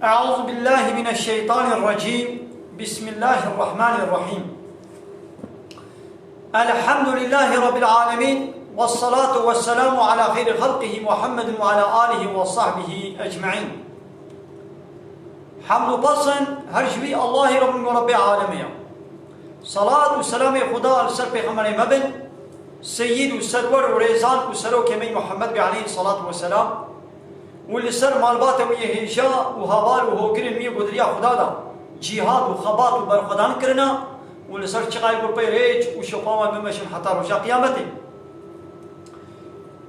أعوذ بالله من الشيطان الرجيم. بسم الله الرحمن الرحيم. الحمد لله رب العالمين، والصلاة والسلام على خير خلقه محمد وعلى آله وصحبه أجمعين. حمد بصن هرجوي الله رب العالمين. صلاة والسلام خدا لسر پیغمبر مبن سيد وسرور وريزان وسرو كمي محمد عليه الصلاة والسلام، واللي سر مالبات ويهجا وهوال وهوكرين مية قدريا خدا دا جهاد وخبات وبرخدان كرنا، واللي سر چقاي قربي ريج وشقاوة بمشن حتى رجا قيامته.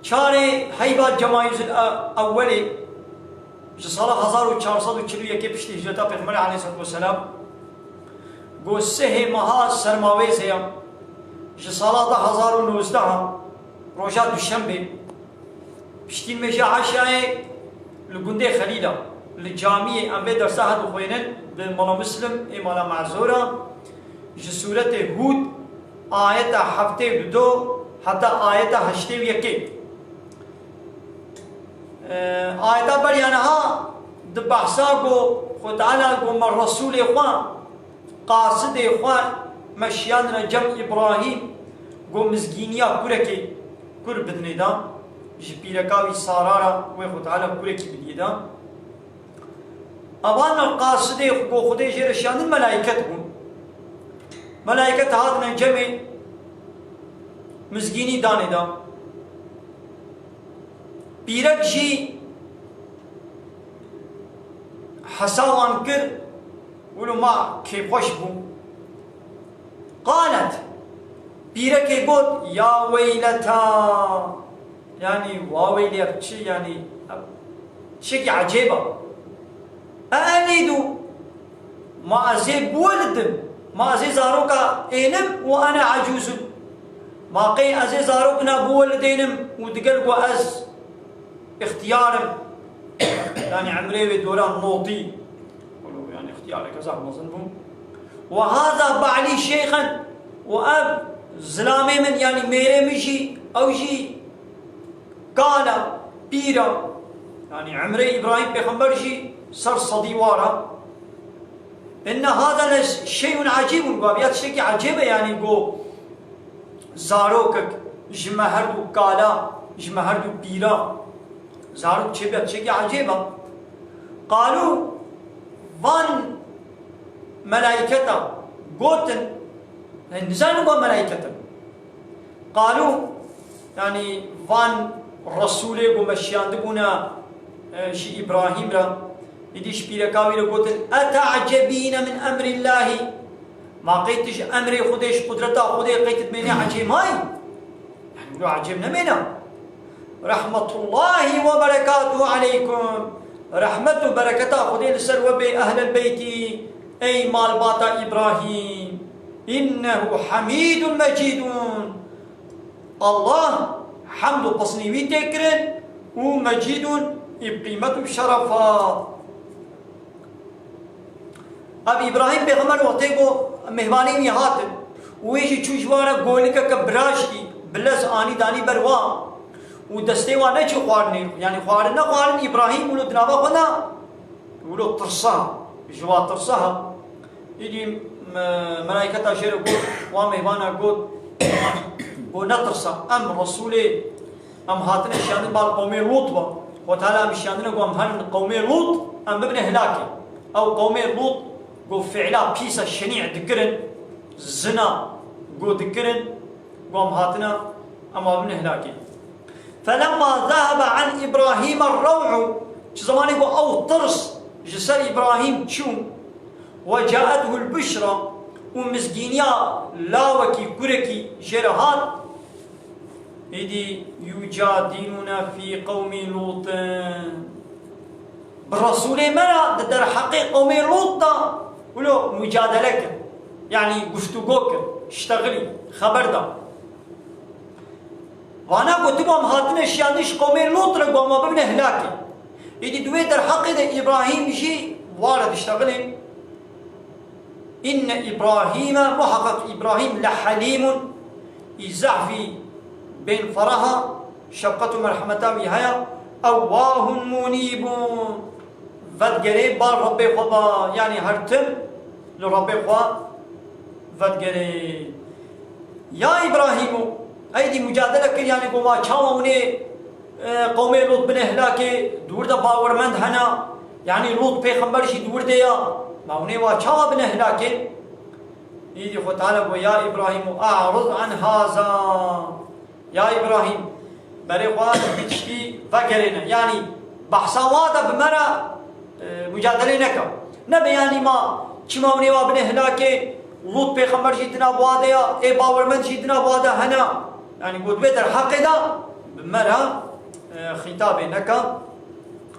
چاري هيبات جمايز الأولي جسالة 1441 پشت هجرتا پیغمبر عليه الصلاة والسلام گو سه ماه سرماویز هيا جسالة 1019 روجا دوشنبه پشتین مجا عشاء لقندي خليلة للجامعة أم بدر ساعد وخوينن بمالا مسلم إمالا معزورة جسورة هود آية حفتة بدو حتى آية هشتة ويكي آية بريانها دبحثا قو خد على قو من رسول إخوان قاصد إخوان مشيان جمع إبراهيم قو مزقينيا كوركي كور بدنيدا جبيركاوي سارارا وخد على كوركي بدنيدا أبانا القاصد قو خدي جرشان الملائكة هم ملائكة هذا جمع مزقيني دانيدا بيرك جي حساوان كر ولو ما كيف بو قالت بيرك يقول يا ويلتا، يعني واويلي شيء يعني شيء عجيبة، أألد ما أزيب ولد ما أزي زاروكا إنم وأنا عجوز، ما قي أزي زاروكنا بولدينم ودقل وأز اختيارم يعني عمري بدوران موطي يعني اختياري كذا مظنهم، وهذا بعلي شيخا وأب زلامي من يعني ميري مشي أو شي قال بيرا يعني عمري إبراهيم بيخمبر شي صر صديوارا إن هذا شيء عجيب وابيات شيء عجيب يعني قو زاروكك جمهردو قالا جمهردو بيرا زاروك شيء عجيبة. قالوا وان ملائكتا قوتن نزانوا ملائكتا قالوا يعني وان رسوله ومشيان دبونا شي إبراهيم را يديش بيركاوي لقوتن أتعجبين من أمر الله، ما قيتش أمري خديش قدرتا خدي قيتت مني عجيب هاي يعني عجيبنا منا. رحمة الله وبركاته عليكم، رحمة وبركاته خدي لسر وبي أهل البيت أي مال باتا إبراهيم إنه حميد مجيد. الله حمد تصنيوي تكرن ومجيد بقيمة بشرفا. أبي إبراهيم بيغمر وقتكو مهماني ميهاتن ويجي تشوشوارا قولك كبراشتي بلس آني داني بروا ودستي وانا چه خوارني يعني خوارنا خوارن إبراهيم ولو دنابا خنا ولو ترصاها جوا ترصاها يجي ملائكة شير قول ومهمانا قول نترصا أم رسولي أم هاتنا شيان بال قومي لوط با وتعالى مشياننا قوم هن قومي لوط أم ببن هلاكي أو قومي لوط قو فعلا بيسا شنيع دقرن زنا قو دقرن قوم هاتنا أم ببن هلاكي. فلما ذهب عن إبراهيم الروع زمان يقول أو طرس جسر إبراهيم تشوم وجاءته البشرى ومسكينيا لاوكي كركي جرهات إذ يجادلون في قوم لوط بالرسول منا در حقيق قوم لوط ولو مجادلك يعني قفتوقوك اشتغلي خبر دا وانا قلت لهم هاتنا شيانش قوم لوط رقوا ما ببن هلاكي إذ دوي در حق إبراهيم جي وارد اشتغلي إن إبراهيم محقق إبراهيم لحليم يزعفي بين فرها شقة مرحمة بها أواه منيب فدقري بار ربي خوا يعني هرتم لربي خوا فدقري يا إبراهيم أيدي مجادلة كر يعني قوما شاووني قومي لوط بن هلاكي دور دا باورمند هنا يعني لوط پیغمبر شي دور ديا ما هوني وا شاو بن هلاكي يدي خو تعالى يا إبراهيم أعرض عن هذا يا إبراهيم بري خوا بيشكي فقرنا يعني بحثا وادا بمرا مجادله نكا نبي يعني ما چماوني وا بن هلاكي لوط پیغمبر شي دنا بواديا اي باورمند شي دنا بوادا هنا يعني قلت بيتر حق دا بمرا خطاب نكا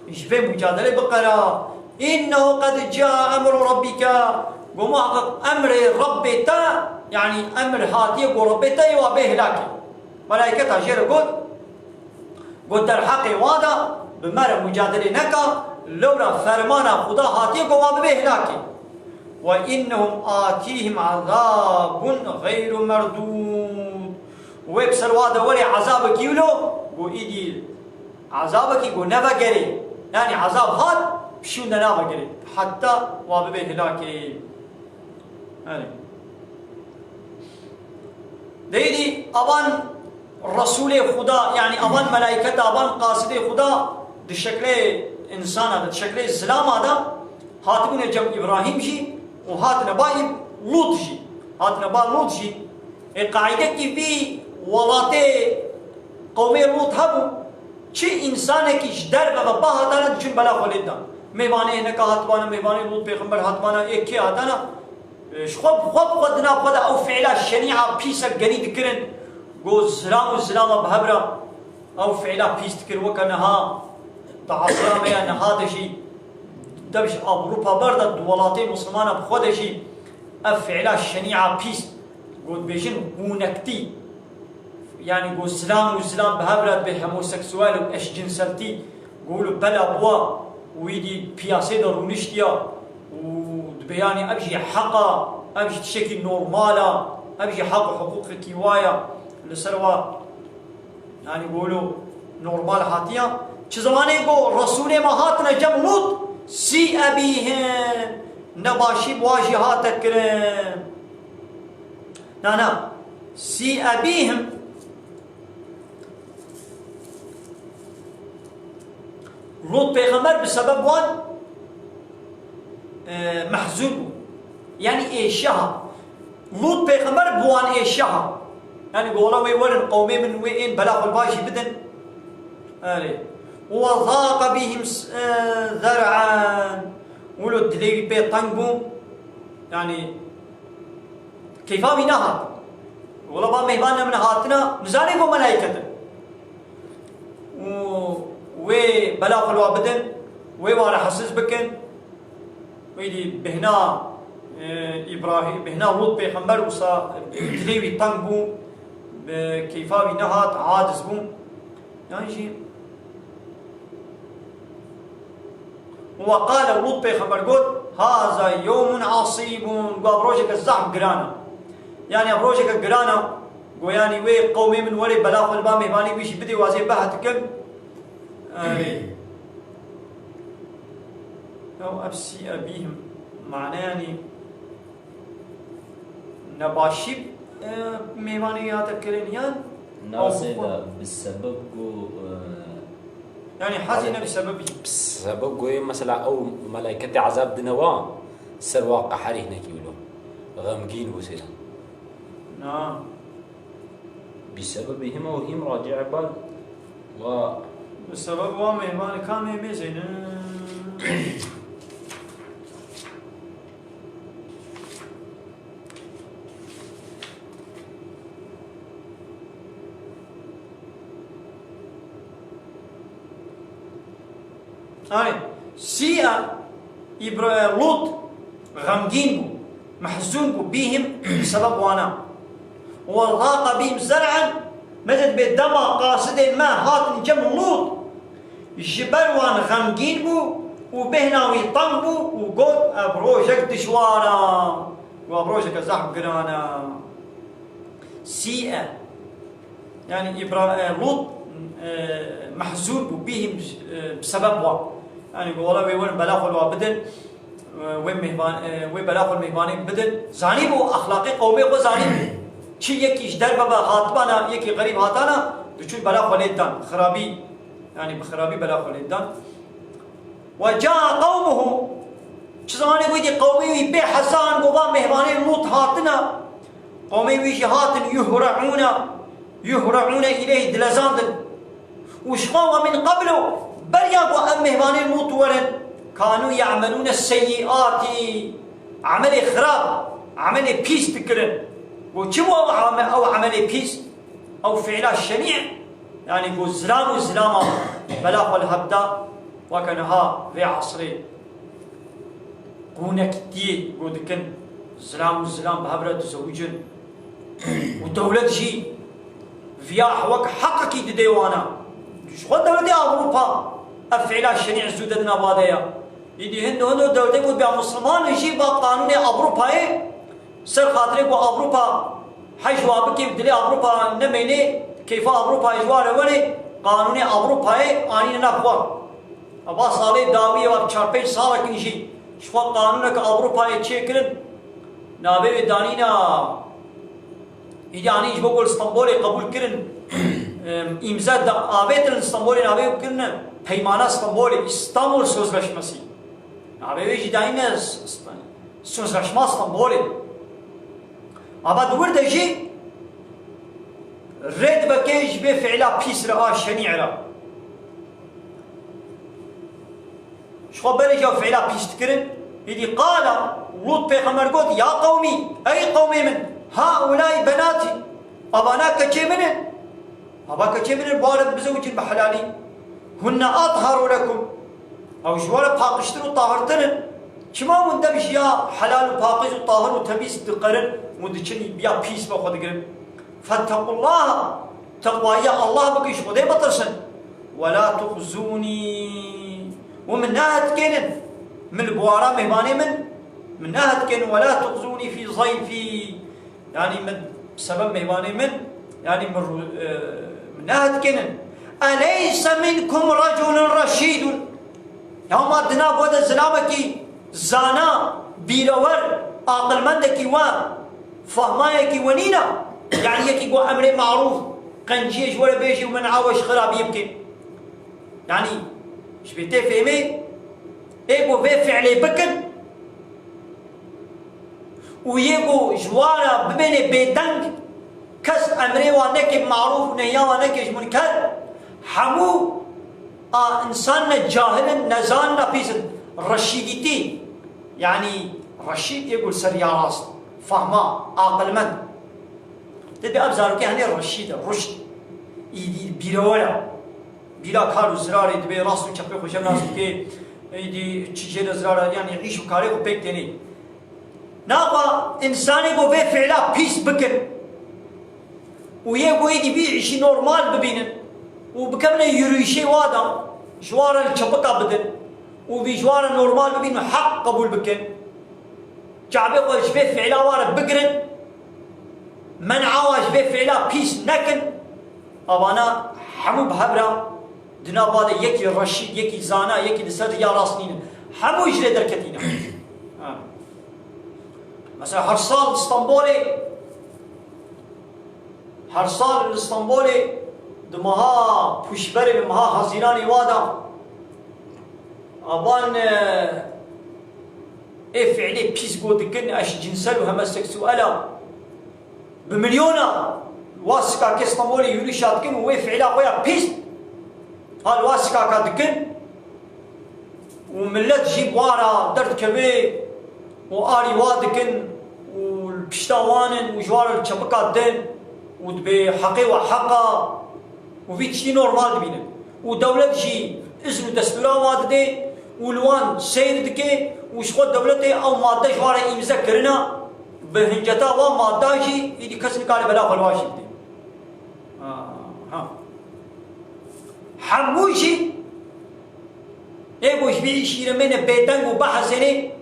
يشبه مجادله بقرا انه قد جاء امر ربك ومحقق امر ربك يعني امر هاتي ربك وبه لك ملائكه اجر قلت در حق وادا بمرا مجادله نكا لولا فرمانا خدا هاتي وبه لك وانهم آتيهم عذاب غير مردود ويبسر وادا ولي عذابك يولو قو إيدي عذابك يقول نبا قري يعني عذاب هاد بشو نبا قري حتى واببه هلاكي ديدي أبان رسول خدا يعني أبان ملائكة أبان قاصد خدا دي شكل إنسان هذا دي شكل السلام هذا هاتبون جم إبراهيم جي وهاتنا با لوط جي هاتنا با لوط جي القاعدة كي في ولاته قومي لوط هبو چه انسانه که در بابا هاتانا چون بلا خلیدن میوانه اینکه هاتوانا میوانه لوط پیغمبر هاتوانا اکی هاتانا خب خدنا خدا او فعلا شنیعه پیسا گنید کرن گو زلام و زلام بهبرا او فعلا پیست کر وکنها تعصرام یا نهادشی دبش اوروبا برد دولاته مسلمان بخودشی افعلا شنیعه پیست قول بيجن ونكتي يعني قول سلام وسلام بهبرد بالهوموسيكسوال واش جنسلتي قولوا بلا بوا ويدي بياسي درونشتيا ودبياني ابجي حقا ابجي تشكي نورمالا ابجي حق حقوق كيوايا لسروا يعني قولوا نورمال هاتيا چه زمانه قول رسول ما هاتنا جم لوط سي ابيهن نباشي بواجي هاتك كرن نعم سي أبيهم لوط پیغمبر بسبب وان محزون يعني ايشها لوط پیغمبر بوان ايشها يعني قولا ويورن قومي من وين بلاغ الباشي بدن وضاق بهم ذرعا ولو دليل بيطنقوا يعني كيفا بينها والله ما مهباننا من هاتنا نزاني قو ملائكة وي بلاغ الوابدن وي وارا حسس بكن ويدي بهنا إبراهيم بهنا لوط بيغمبر وصا دليوي طنقبو كيفا بينها عادز بو يعني شيء وقال لوط بيغمبر قول هذا يوم عصيب وابروجك الزحم قرانا يعني ابروجك قرانا ويعني وي قومي من ولي بلاغ البامي باني بيش بدي وازي بحثكم أو أبسي أبيهم معناه يعني نباشي ميماني هاتكرينيان ناسيدا بالسبب يعني حزن بسببه بسبب مثلا أو ملائكة عذاب دنوا سرواق أحري هناك يقولوا غمجين وسيدا نعم بسببهم وهم راجع بال و بسبب وامهمان كان يميزين سيئة لوط غمجين محزون بهم بسبب وانا وضاق بهم زرعا مدد بالدما قاصد ما هات جم لوط جبل وان غمجين بو وبهنا ويطن بو وقول ابروجك دشوانا وابروجك زحم قرانا سيئة يعني لوط محزون بهم بسبب وان يعني والله وين بلاخ الوابدن وين مهمان وين بلاخ المهمانين بدن زاني بو أخلاقي قومي بو زاني شي يكيش دربه بخاطبانا يكي غريب هاتانا تشوف بلاخ وليدان خرابي يعني بخرابي بلاخ وليدان وجاء قومه شزاني ويدي قومي يبي حسان قوبان مهمانين لوط هاتنا قومي ويجي هاتن يهرعون إليه دلزاندن وشقوا من قبله بريا مهمانين لوط ولد كانوا يعملون السيئات عمل خراب عمل بيس تكرن وشبو أو عمل بيس أو فعلا الشنيع يعني قو زلام وزلامة بلاغ الهبدا وكانها في عصري قونا كتير قو دكن زلام وزلام بهبرة تزوجن ودولة جي فياح وك حقكي ديوانا شو دولة أوروبا أفعلا الشنيع زودتنا بادية يدي هندو دولتي بود بيا مسلمان يجي با قانون أوروبا سر خاطري بو أوروبا حي جوابك بدلي أوروبا نميني كيف أوروبا يجوار ولي قانون أوروبا آني نخوا أبا صالي داوية و 4-5 سالك نجي شو قانونك أوروبا يتشكلن نابي دانينا يجي آني يجبو قول اسطنبولي قبول كرن إمزاد آبيت الاسطنبولي نابي كرن پیمانه اسطنبولي İstanbul Sözleşmesi نابي يجي دانينا Sözleşme اسطنبولي أبا دور دجي رد بكيج بفعلا بيس رأى شنيع را شو بريجا فعلا بيس تكرن يدي قال لوط بيغمر قد يا قومي أي قومي من هؤلاء بناتي أبانا كتشي منن أبا كتشي منن بارد بزوج بحلالي هن أطهر لكم أو جوال باقشتر وطاهرتن كما مندمش يا حلال وباقش وطاهر وتميز تقرن ودشني بيا بيس بخد قرن فاتقوا الله تقوى يا الله بقيش خدي بطرسن ولا تخزوني ومن ناهد كنن من البوارا مهماني من ناهد كن ولا تخزوني في ضيفي يعني من سبب مهماني من يعني من ناهد كنن أليس منكم رجل رشيد يوم أدنا بود زلامكي زانا بيلور عقل مندكي وان فهمايكي ونينا يعني يكي قو أمر معروف قنجيش ولا بيجي ومن عاوش خراب يمكن يعني شبيتي فهمي ايقو في فعلي بكن ويقو جوارا ببيني بيدنك كس أمري وانك معروف ونيا وانك منكر حمو إنسان جاهل نزان بيزن رشيدتي يعني رشيد يقول سريع راس فهما عقل من تبي أبزارك يعني رشيد رشد يدي بيرولا بلا كارو زراري تبي راسه شبه خوشم راسه كي يدي تشجير زرارة يعني يعيش وكاره وبيك تاني ناقا إنساني بو في فعلا بيس بكر ويبو يدي بيعيش نورمال ببينن وبكمل يرويشي وادا جوارا الشبكة بدن وبجوارا نورمال ببين حق قبول بكن جعبي قوش في فعلا وارد بقرن من عواش في فعلا بيس نكن أبانا حمو بهبرا دنا بادا يكي رشيد يكي زانا يكي لسر يا راسنين حمو يجري دركتينا مثلا هرسال الاسطنبولي هرسال الاسطنبولي دمها پوشبری بمها حزیرانی وادا ابان فعلی پیس گودکن اش جنسل و همسكسوالا بمليونا واسكا كاستنبولي يولي شاتكن و فعلا خويا بيس هال واسكا كادكن وملت جيب وارا درد كبي واري وادكن والبشتاوانن وجوار الشبكات دين ودبي حقي وحقا وفي شيء نورمال بينه ودولة جي إذن دستورا واده ولوان سير دكي وشخو دولته أو مادة جوارة إمزا كرنا بهنجتا ومادة جي يدي كسن كالي بلا خلواشي دي حموشي ايقوش بيشي رمين بيتنگ وبحثيني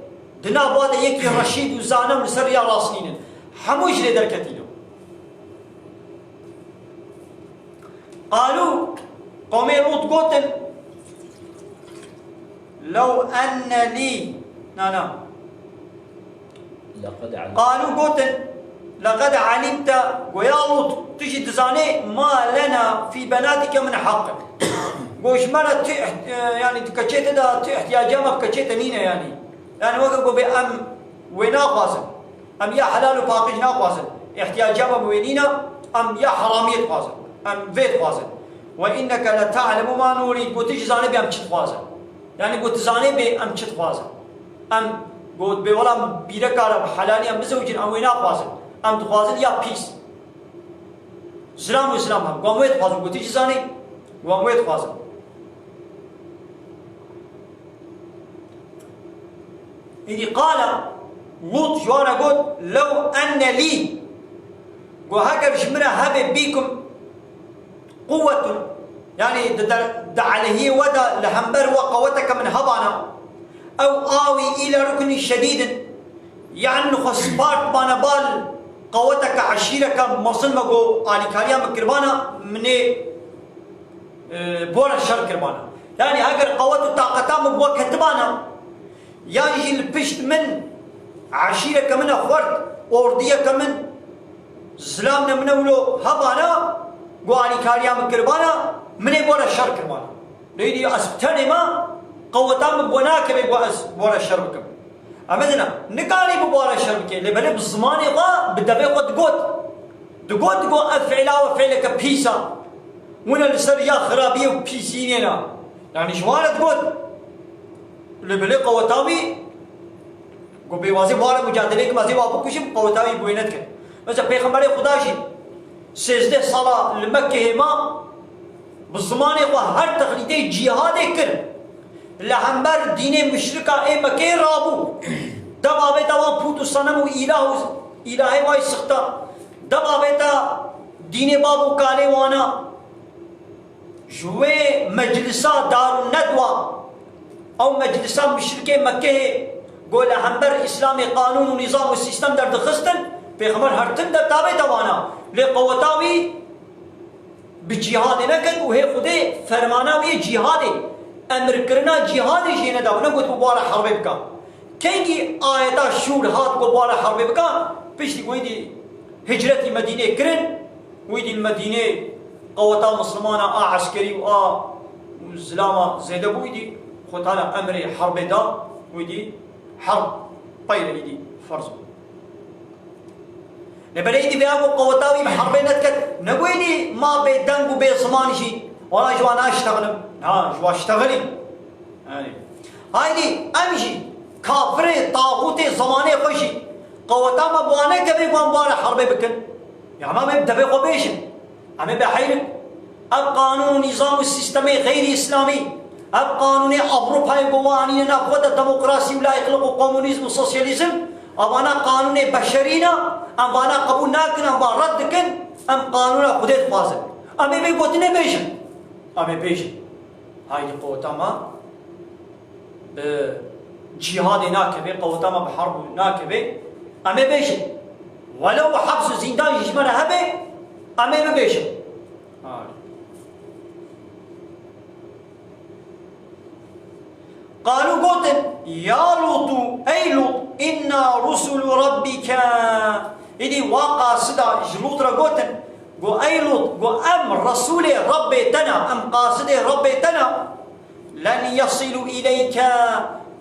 دنا باده يكي رشيد وزانم لسر يا راسنين حموش لدر كتينو قالوا قومي لوط قوتن لو أن لي نعم لقد علمت قالوا قوتن لقد علمت ويا لوط تجي تزاني ما لنا في بناتك من حق قوش مانا يعني تكشيت دا احتياجا ما بكشيت نينا يعني وقفوا بأم وينا قاسم أم يا حلال وباقيش ناقاسم احتياجا ما بوينينا أم يا حرامية قاسم أم فيت قاسم وإنك لتعلم ما نريد قلت تجزاني بأم تشت قاسم يعني قلت تزاني بأم تشت قاسم أم قلت بولا بيركارب حلالي أم بزوجين أم وينا قاسم أم تقاسم يا بيس زلام وزلام هم قوميت قاسم قلت تجزاني قوميت قاسم إذا قال لوط جوانا قلت لو أن لي وهكذا بشمرة هبب بيكم قوة يعني عليه ودا لهمبر وقوتك من هبانا أو آوي إلى ركن شديد يعني خصبات بانبال قوتك عشيرك مصن مقو آلي كاريا مكربانا من بورا الشر كربانا يعني هكذا قوة طاقتا مبوا كتبانا يجي البشت من عشيرك من أخورت ورديك من زلامنا من أولو هبانا قواني كاريا مكربانا من بورا الشر كربانا ليدي أسبتاني ما قوتام بوناك بورا الشر بكم أمدنا نقالي بورا الشر بكي لبني بالزمان غا بدبيقو دقوت أفعلا وفعلك بيسا ونا لسريا خرابية وبيسينينا يعني شوانا دقوت لبني قوتامي قو بيوازي بورا مجادليك مازي وابو كشم قوتامي بوينتك مثلا بيخمبري خداشي 16 صلاة لمكة ما بالزمان غا هر تقليدي جهاد كر لهمبر دين مشركة اي مكة رابو دبا بيتا بوتو صنم إلهي واي سختا دبا بيتا دين بابو كالي وانا جوه مجلسا دار الندوة او مجلسا مشركة مكة قول لهمبر اسلامي قانون ونظام والسيستم در دخستن بيخمر هرتن در تابع دوانا لقوتاوي بجهاد نكد وهي خده فرماناوي جهاد امر کرنا جهاد جينا دا ونقول بوارا حرب بكا كينجي آياتا شور هات بوارا حرب بكا بيشتي ويدي هجرة مدينة كرن ويدي المدينة قوتا مسلمانا عسكري وزلاما زيدا بويدي خطانا امر حرب دا ويدي حرب طيلة يدي فرض نبريدي بيابو قوتاوي بحربين نتكت نقولي ما بيدنقو بيصمان شي ولا جوانا اشتغلم جوا اشتغلي يعني هايدي امشي كافري طاغوتي زماني خوشي قوتا ما بوانا كبي بوان حرب بكن يعني ما بيبدا بيقوبيشن عم بحيلك القانون نظام السيستمي غير اسلامي القانون اوروبا بواني ناخذ الديمقراطيه ولا يخلقوا كومونيزم وسوسياليزم أبانا قانون بشرينا أبانا قبول ناكن أبا ردكن أم قانون خديت فازل أمي بيقوتنا بيشن أمي بيشن هاي قوتا ما بجهاد ناكبه قوتا ما بحرب ناكبه أمي بيشن ولو حبس زندان يجمنا هبه أمي بيشن قالوا قوتن يا لوط أي لوط إنا رسل ربك إذي واقع صدا جلوط رقوتن قو أي لوط قو أم رسول ربيتنا أم قاصد ربيتنا لن يصلوا إليك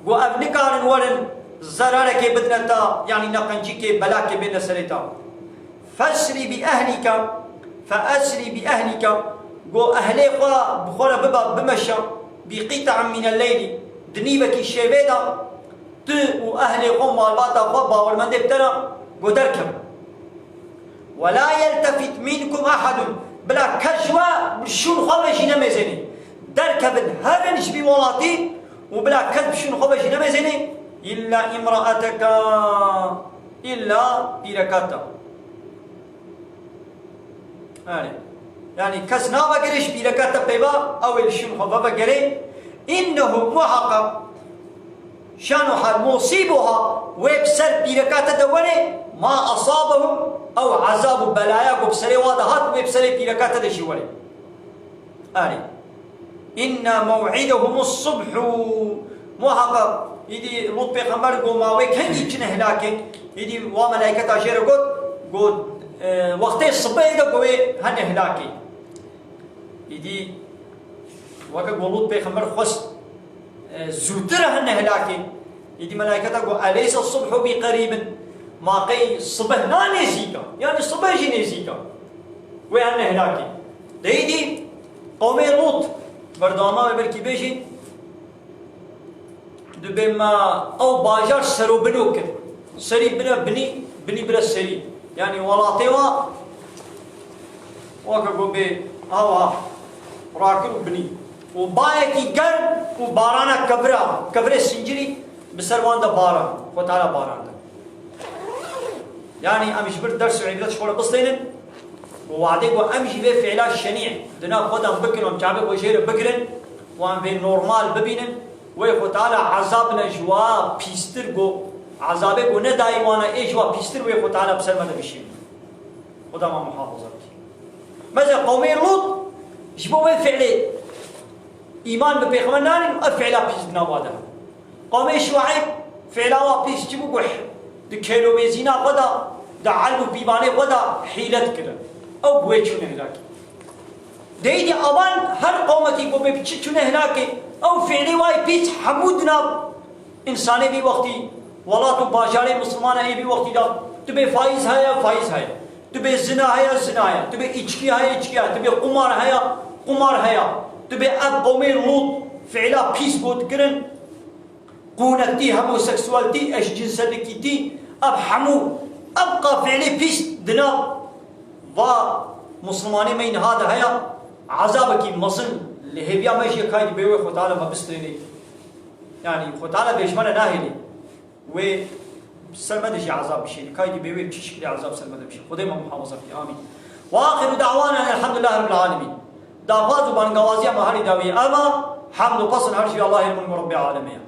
قو أبنكار ورن زرارك بدنتا يعني نقنجيك بلاك بين سريتا فأسري بأهلك قو أهلي بخورة ببا بمشى بقطع من الليل دنيبك الشيبيدا تو وأهلي قوم والباتا خبا والمندب ترى قدركم ولا يلتفت منكم أحد بلا كشوة بشون خبش نمزني دركب هرنش بولاتي وبلا كذب شون خبش نمزني إلا امرأتك إلا بركاتا يعني كسنا بقريش بركاتا بيبا أو الشون خبا بقري إنه محقق شانو حال مصيبها ويبسر بركاتا دولي ما أصابهم أو عذاب بلايا بسر واضحات ويبسر بركاتا دشولي إن موعدهم الصبح محقق يدي لوط بيغمبر قو ماوي كان يجن هلاكي يدي وملائكة عشيرة قد وقت الصبح ده قوي هن هلاكي يدي وقت لوط بيغمبر خص زوتر هن هلاكي يدي ملائكة قو أليس الصبح بقريب ما قي الصبح نا نسيكا يعني الصبح جي نسيكا وهن هلاكي ده يدي قومي لوط برداما ببركي بيجي دبما او باجار سرو بنوك سري بنا بني بلا سري يعني ولاطيوا وكاكو بي هوا راكب بني وبايكي قرن وبارانا كبرة السنجري بسروان ده باران وتعالى باران ده يعني امش برد درس وعيدات شغل بسطين ووعدك وامشي في فعلا الشنيع دنا خدام بكن ومشابك وشير بكرن وان في نورمال ببينن ويخو تعالى عذابنا جوا بيستر جو عذابك ونداي وانا اي جوا بيستر ويخو تعالى بسر ما نبشي خدا ما محافظة مثلا قومي لوط جبوا فعلي ايمان ببيغمبر ناني افعلا بيستنا وادا قومي شعيب فعلا بيست جبوا قح دكيلو ميزينا غدا دعلو بيباني غدا حيلت كده او بويتشون هناك ديدي ابان هر قومتي بو بيتشون هناك او فعلي واي بيت حمودنا انساني بي وقتي ولا تو باجاري مسلمان اي بي وقتي دا تبي فايز هيا تبي زنا هيا تبي اچكي هيا تبي قمار هيا تبي اب قومي لوط فعلا بيس بود كرن قونتي هوموسيكسوالتي اش جنسلكيتي اب حمو ابقى فعلي بيس دنا و مسلماني مين هذا هيا عذابك مصن لهبيا ماشي كايد بيوي خو تعالى ما بستريني يعني خو تعالى بيشمل ناهلي و سلمدش عذاب شيء كايد بيوي بشكل عذاب سلمد بشي خدي ما محافظه في امين واخر دعوانا الحمد لله رب العالمين دعوات بان غوازيا ما هري داوي اما حمد وقصن هرشي الله المنعم رب العالمين